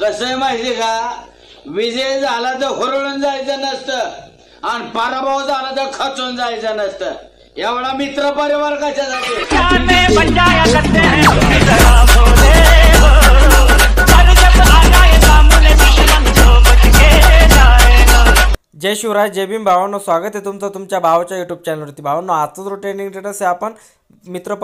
कसं आहे माहिती का, विजय झाला तर हुरळून जायचं नसतं आणि पराभव झाला तर खचून जायचं नसतं. एवढा मित्र परिवार कशासाठी. जय शिवराय, जय भीम. भावांनो, स्वागत आहे तुमचं तुमच्या भावाच्या यूट्यूब चॅनलवरती. भावांनो, आजचा जो ट्रेंडिंग स्टेटस आहे आपण मित्र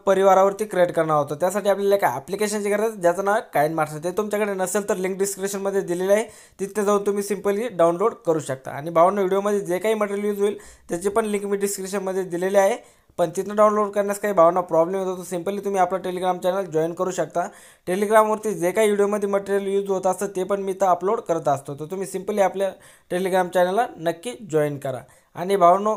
परिवारावरती क्रिएट करणार होतो. त्यासाठी आपल्याला काय ॲप्लिकेशनची गरज आहे, ज्याचं नाव काइन मास्टर. ते तुमच्याकडे नसेल तर लिंक डिस्क्रिप्शनमध्ये दिलेली आहे, तिथे जाऊन तुम्ही सिम्पली डाउनलोड करू शकता. आणि भावांनो, व्हिडिओमध्ये जे काही मटेरियल यूज होईल त्याची पण लिंक मी डिस्क्रिप्शनमध्ये दिलेली आहे. पण तिथून डाउनलोड करण्यास काही भावना प्रॉब्लेम येतो, तर सिम्पली तुम्ही आपला टेलिग्राम चॅनल जॉईन करू शकता. टेलिग्रामवरती जे काही व्हिडिओमध्ये मटेरियल यूज होत असतं ते पण मी तर अपलोड करत असतो. तर तुम्ही सिम्पली आपल्या टेलिग्राम चॅनलला नक्की जॉईन करा. आणि भावनो,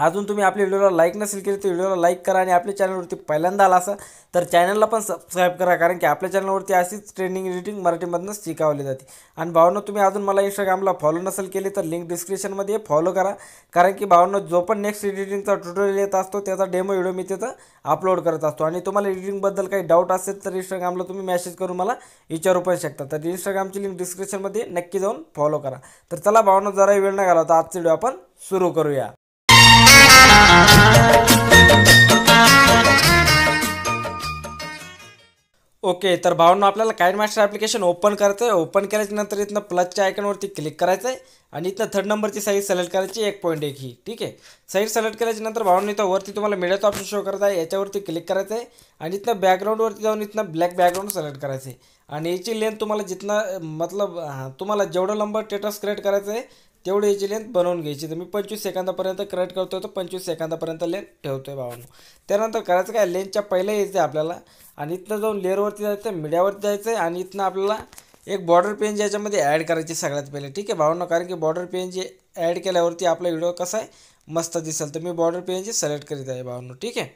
अजून तुम्ही आपल्या व्हिडिओला लाईक नसेल केली तर व्हिडिओला लाईक करा. आणि आपल्या चॅनलवरती पहिल्यांदा आला असेल तर चॅनलला पण सबस्क्राईब करा, कारण की आपल्या चॅनलवरती अशीच ट्रेंडिंग एडिटिंग मराठीमधून शिकवली जाते. आणि भावनो, तुम्ही अजून मला इंस्टाग्रामला फॉलो नसेल केले तर लिंक डिस्क्रिप्शनमध्ये फॉलो करा, कारण की भावनो, जो पण नेक्स्ट एडिटिंगचा ट्युटोरियल येत असतो त्याचा डेमो व्हिडिओ मी तिथं अपलोड करत असतो. आणि तुम्हाला एडिटिंगबद्दल काही डाऊट असेल तर इंस्टाग्रामला तुम्ही मेसेज करून मला विचारू पण शकता. तर इंस्टाग्रामची लिंक डिस्क्रिप्शनमध्ये नक्की जाऊन फॉलो करा. तर चला भावनो, जरा वेळ न घालवता आजचा व्हिडिओ आपण सुरू करूया. ओके, तर भावनो, आपल्याला काइन मास्टर ॲप्लिकेशन ओपन करायचं आहे. ओपन केल्याच्या नंतर इथनं प्लसच्या आयकॉनवरती क्लिक करायचं आहे आणि इथनं थर्ड नंबरची साईज सिलेक्ट करायची 1.1 ही. ठीक आहे, साईज सिलेक्ट केल्याच्या नंतर भावनो, इथं वरती तुम्हाला मीडियाचा ऑप्शन शो करत आहे, याच्यावरती क्लिक करायचं आहे आणि इथनं बॅकग्राऊंडवरती जाऊन इथनं ब्लॅक बॅकग्राऊंड सिलेक्ट करायचं आहे. आणि याची लेंथ तुम्हाला तुम्हाला जेवढं लंबर स्टेटस क्रिएट करायचं आहे तेवढी याची लेंथ बनवून घ्यायची. तर मी 25 सेकंदापर्यंत क्रिएट करतो, तर 25 सेकंदापर्यंत लेंथ ठेवतो आहे भावांनो. त्यानंतर करायचं काय, लेंथच्या पहिलं यायचं आहे आपल्याला आणि इथनं जाऊन लेअरवरती जायचं आहे, मीडियावरती जायचं आहे आणि इथनं आपल्याला एक बॉर्डर पेन याच्यामध्ये ॲड करायची सगळ्यात पहिले. ठीक आहे भावांनो, कारण की बॉर्डर पेन जे ॲड केल्यावरती आपला व्हिडिओ कसा आहे मस्त दिसेल. तर मी बॉर्डर पेनची सिलेक्ट करीत आहे भावांनो. ठीक आहे,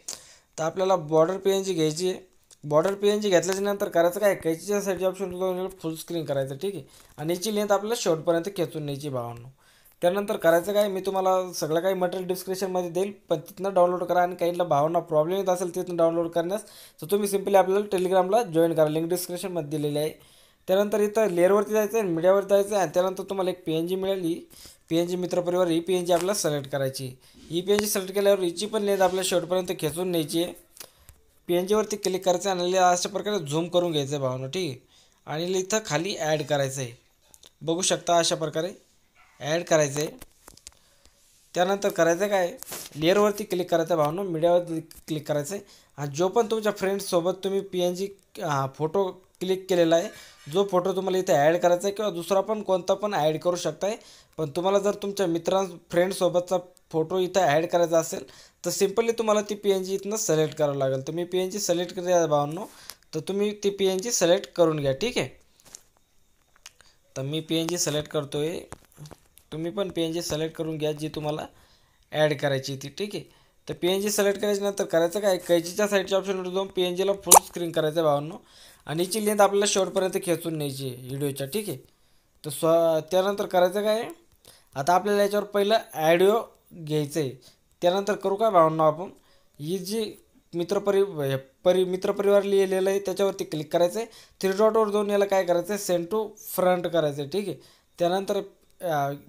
तर आपल्याला बॉर्डर पेनची घ्यायची आहे. बॉर्डर पेनची घेतल्याच्या नंतर करायचं काय, कैचीच्या साईडच्या ऑप्शन फुल स्क्रीन करायचं. ठीक आहे, आणि याची लेंथ आपल्याला शेवटपर्यंत खेचून न्यायची भावांनो. त्यानंतर करायचं काय, मी तुम्हाला सगळं काही मटेरियल डिस्क्रिप्शनमध्ये देईल, पण तिथनं डाउनलोड करा. आणि काहींना भावना प्रॉब्लेम येत असेल तिथून डाउनलोड करण्यास, तर तुम्ही सिम्पली आपल्याला टेलिग्रामला जॉईन करा, लिंक डिस्क्रिप्शनमध्ये दिलेली आहे. त्यानंतर इथं लेअरवरती जायचं आहे, मीडियावरती जायचं आहे आणि त्यानंतर तुम्हाला एक PNG मिळेल. ही PNG मित्रपरिवार ही PNG आपल्याला सिलेक्ट करायची. ही PNG सिलेक्ट केल्यावर हिची पण लेंथ आपल्याला शेवटपर्यंत खेचून न्यायची आहे. PNGवरती क्लिक करायचं आणि अशा प्रकारे झूम करून घ्यायचं आहे भावना. ठीक आहे, आणि इथं खाली ॲड करायचं आहे, बघू शकता अशा प्रकारे ॲड करायचं आहे. त्यानंतर करायचं काय, लेअरवरती क्लिक करायचं आहे भावनो, मीडियावरती क्लिक करायचं आहे आणि जो पण तुमच्या फ्रेंड्ससोबत तुम्ही PNG फोटो क्लिक केलेला आहे, जो फोटो तुम्हाला इथं ॲड करायचा आहे किंवा दुसरा पण कोणता पण ॲड करू शकताय. पण तुम्हाला जर तुमच्या फ्रेंड्ससोबतचा फोटो इथं ॲड करायचा असेल तर सिम्पली तुम्हाला ती PNG इथनं सिलेक्ट करावं लागेल. तर मी PNG सिलेक्ट करते भावांनो, तर तुम्ही ती PNG सिलेक्ट करून घ्या. ठीक आहे, तर मी PNG सिलेक्ट करतो आहे, तुम्ही पण PNG सिलेक्ट करून घ्या जी तुम्हाला ॲड करायची ती. ठीक आहे, तर PNG सिलेक्ट करायच्यानंतर करायचं काय, कैचीच्या साईडच्या ऑप्शनवर जाऊन PNGला फुल स्क्रीन करायचं भावांनो आणि याची लेंथ आपल्याला शेवटपर्यंत खेचून न्यायची आहे व्हिडिओच्या. ठीक आहे, तर त्यानंतर करायचं काय, आता आपल्याला याच्यावर पहिलं ॲडिओ घ्यायचं आहे. त्यानंतर करू काय भावांनो, आपण ही जी मित्रपरिवार लिहिलेलं आहे त्याच्यावरती क्लिक करायचं आहे. 3 डॉटवर जाऊन याला काय करायचं आहे, सेंड टू फ्रंट करायचं आहे. ठीक आहे, त्यानंतर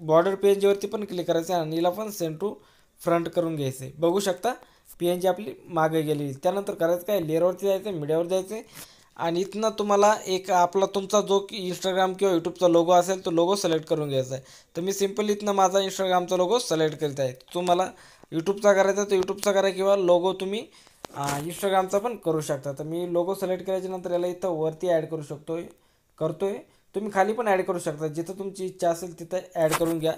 बॉर्डर PNGवरती पण क्लिक करायचं आहे आणि हिला पण सेंड टू फ्रंट करून घ्यायचं आहे. बघू शकता PNG आपली मागे गेली. त्यानंतर करायचं काय, लेअरवरती जायचं आहे, मीडियावर जायचं आहे आणि इथनं तुम्हाला एक तुमचा जो की इंस्टाग्राम किंवा यूट्यूबचा लोगो असेल तो लोगो सिलेक्ट करून घ्यायचा आहे. तर मी सिम्पली इथनं माझा इंस्टाग्रामचा लोगो सिलेक्ट करीत आहे. तुम्हाला यूट्यूबचा करायचा तर यूट्यूबचा करा किंवा लोगो तुम्ही इंस्टाग्रामचा पण करू शकता. तर मी लोगो सिलेक्ट केल्याच्या नंतर याला इथं वरती ॲड करतो आहे. तुम्ही खाली पण ॲड करू शकता, जिथं तुमची इच्छा असेल तिथं ॲड करून घ्या.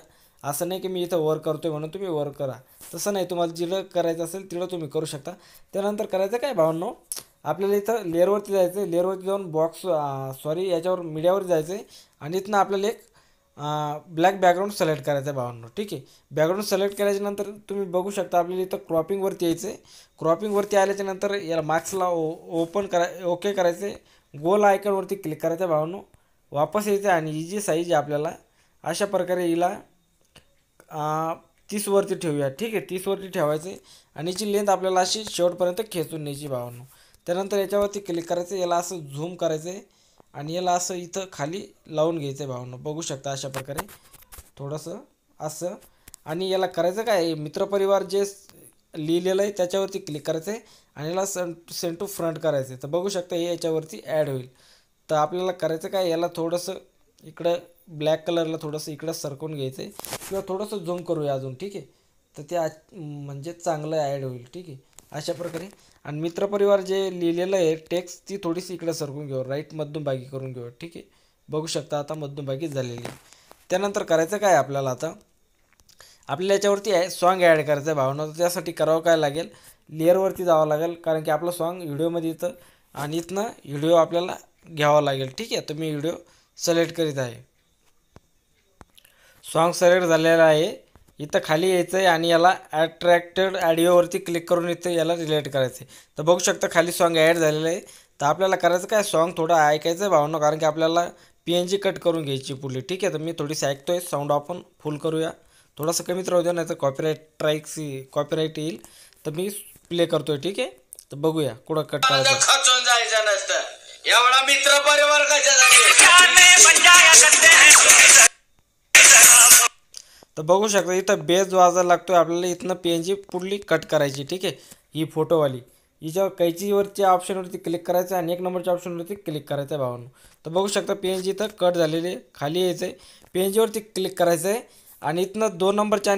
असं नाही की मी इथं वर करतो आहे म्हणून तुम्ही वर करा, तसं नाही, तुम्हाला जिथं करायचं असेल तिथं तुम्ही करू शकता. त्यानंतर करायचं काय भावांनो, आपल्याला इथं लेअरवरती जायचं आहे, लेअरवरती जाऊन याच्यावर मीडियावर जायचं आहे आणि इथनं आपल्याला एक ब्लॅक बॅकग्राऊंड सिलेक्ट करायचं आहे भावांनो. ठीक आहे, बॅकग्राऊंड सिलेक्ट केल्याच्यानंतर तुम्ही बघू शकता आपल्याला इथं क्रॉपिंगवरती यायचं आहे. क्रॉपिंगवरती आल्याच्यानंतर याला मार्क्सला ओके करायचं आहे, गोल आयकॉनवरती क्लिक करायचं आहे भावांनो, वापस यायचं आहे आणि ही जी साईज आहे आपल्याला अशा प्रकारे हिला 30 वरती ठेवूया. ठीक आहे, 30 वरती ठेवायचं आहे आणि याची लेंथ आपल्याला अशी शेवटपर्यंत खेचून न्यायची भावांनो. त्यानंतर याच्यावरती क्लिक करायचं, याला असं झूम करायचं आहे आणि याला असं इथं खाली लावून घ्यायचं आहे भावांनो. बघू शकता अशा प्रकारे थोडंसं असं. आणि याला करायचं काय, मित्रपरिवार जे लिहिलेलं आहे त्याच्यावरती क्लिक करायचं आहे आणि याला सेंड टू फ्रंट करायचं आहे. तर बघू शकता हे याच्यावरती ॲड होईल. तर आपल्याला करायचं काय, याला थोडंसं इकडं ब्लॅक कलरला थोडंसं इकडं सरकवून घ्यायचं आहे किंवा थोडंसं झूम करूया अजून, ठीक आहे. तर ते म्हणजे चांगलं ॲड होईल, ठीक आहे, अशा प्रकारे. आणि मित्रपरिवार जे लिहिलेलं आहे टेक्स्ट ती थोडीशी इकडं सरकून घेऊ, राईट मध्यभागी करून घेऊ, ठीक आहे. बघू शकता आता मध्यभागी झालेली आहे. त्यानंतर करायचं काय आपल्याला, आता आपल्याला याच्यावरती सॉन्ग ॲड करायचं आहे भावना. तर त्यासाठी करावं काय लागेल, लेअरवरती जावं लागेल, कारण की आपलं सॉन्ग व्हिडिओमध्ये येतं आणि इथनं व्हिडिओ आपल्याला घ्यावा लागेल, ठीक आहे. तर मी व्हिडिओ सिलेक्ट करीत आहे. सॉन्ग सिलेक्ट झालेला आहे. इथं खाली यायचं आहे आणि याला अट्रॅक्टेड ऑडिओवरती क्लिक करून इथं याला रिलेट करायचं आहे. तर बघू शकता खाली सॉन्ग ॲड झालेलं आहे. तर आपल्याला करायचं काय, सॉन्ग थोडं ऐकायचं आहे भावना, कारण की आपल्याला PNG कट करून घ्यायची पुढली, ठीक आहे. तर मी थोडीशी ऐकतोय, साऊंड आपण फुल करूया, थोडंसं कमीच राहू द्या, नाही तर कॉपीराईट येईल. तर मी प्ले करतोय, ठीक आहे. तर बघूया कुठं कट करायचं. खचून जायचं नसतं, एवढा मित्र परिवार कशासाठी. तर बघू शकता इथं बेस वाजायला लागतोय आपल्याला. इथनं PNG पुढली कट करायची, ठीक आहे, ही फोटोवाली. हिच्या कैचीवरच्या ऑप्शनवरती क्लिक करायचं आणि 1 नंबरच्या ऑप्शनवरती क्लिक करायचं आहे भावांनो. तर बघू शकता PNG इथं कट झालेली आहे. खाली यायचं आहे, PNGवरती क्लिक करायचं आहे आणि इथनं 2 नंबरच्या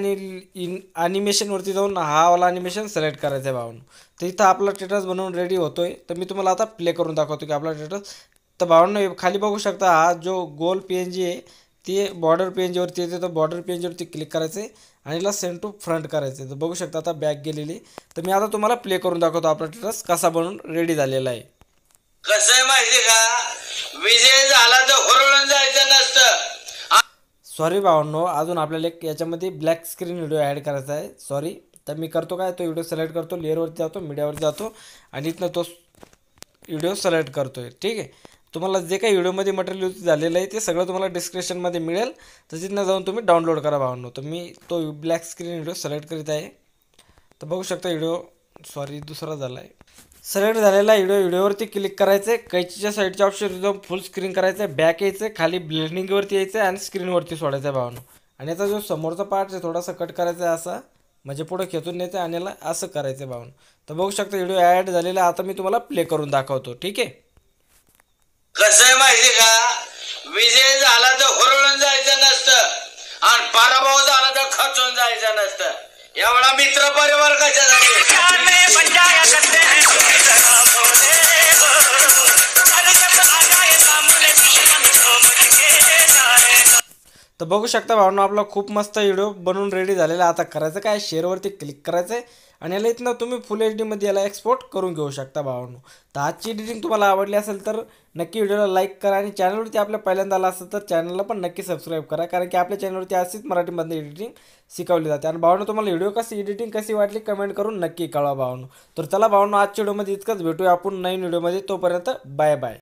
ॲनिमेशनवरती जाऊन हा वाला ॲनिमेशन सिलेक्ट करायचं आहे भावांनो. तर इथं आपला स्टेटस बनवून रेडी होतोय. तर मी तुम्हाला आता प्ले करून दाखवतो की आपला स्टेटस. तर भावांनो खाली बघू शकता हा जो गोल PNG आहे ते बॉर्डर PNGवरती येते. तर बॉर्डर PNGवरती क्लिक करायचं आहे आणि याला सेंड टू फ्रंट करायचं आहे. तर बघू शकता आता बॅक गेलेली. तर मी आता तुम्हाला प्ले करून दाखवतो आपला स्टेटस कसा बनवून रेडी झालेला आहे. कसं आहे माहिती का, विजय झाला तर हुरळून जायचं नसतं. सॉरी भावांनो, अजून आपल्याला एक याच्यामध्ये ब्लॅक स्क्रीन व्हिडिओ ॲड करायचा आहे, सॉरी. तर मी करतो काय, तो व्हिडिओ सिलेक्ट करतो, लेअरवरती जातो, मीडियावरती जातो आणि इथनं तो व्हिडिओ सिलेक्ट करतो आहे, ठीक आहे. तुम्हाला जे काही व्हिडिओमध्ये मटेरियल यूज झालेलं आहे ते सगळं तुम्हाला डिस्क्रिप्शनमध्ये मिळेल. तर तिथनं जाऊन तुम्ही डाउनलोड करा भावांनो. तर मी तो ब्लॅक स्क्रीन व्हिडिओ सिलेक्ट करीत आहे. तर बघू शकता व्हिडिओ, सॉरी दुसरा झाला आहे, सिलेक्ट झालेला व्हिडिओवरती क्लिक करायचं आहे. कैचीच्या साईडच्या ऑप्शन जाऊन फुल स्क्रीन करायचं आहे, बॅक यायचं आहे, खाली ब्लेंडिंगवरती यायचं आहे आणि स्क्रीनवरती सोडायचं आहे भावांनो. आणि याचा जो समोरचा पार्ट आहे थोडासा कट करायचा आहे असा, म्हणजे पुढं खेचून न्यायचं आणि याला असं करायचं आहे भावांनो. तर बघू शकता व्हिडिओ ॲड झालेला आहे. आता मी तुम्हाला प्ले करून दाखवतो, ठीक आहे. कसं आहे माहिती का, विजय झाला तर हुरळून जायचं नसतं आणि पराभव झाला तर खचून जायचं नसतं, एवढा मित्र परिवार कशासाठी. तर बघू शकता भावांनो आपला खूप मस्त व्हिडिओ बनवून रेडी झालेला. आता करायचं काय, शेअरवरती क्लिक करायचं आहे आणि याला इथनं तुम्ही फुल HD याला एक्सपोर्ट करून घेऊ शकता भावांनो. तर आजची एडिटिंग तुम्हाला आवडली असेल तर नक्की व्हिडिओला लाईक करा आणि चॅनलवरती आपल्या पहिल्यांदा आला असेल तर चॅनलला पण नक्की सबस्क्राईब करा, कारण की आपल्या चॅनलवरती अशीच मराठीमध्ये एडिटिंग शिकवली जाते. आणि भावांनो तुम्हाला व्हिडिओ एडिटिंग कशी वाटली कमेंट करून नक्की कळवा भावांनो. तर चला भावांनो आजच्या व्हिडिओमध्ये इतकंच, भेटूया आपण नवीन व्हिडिओमध्ये. तोपर्यंत बाय बाय.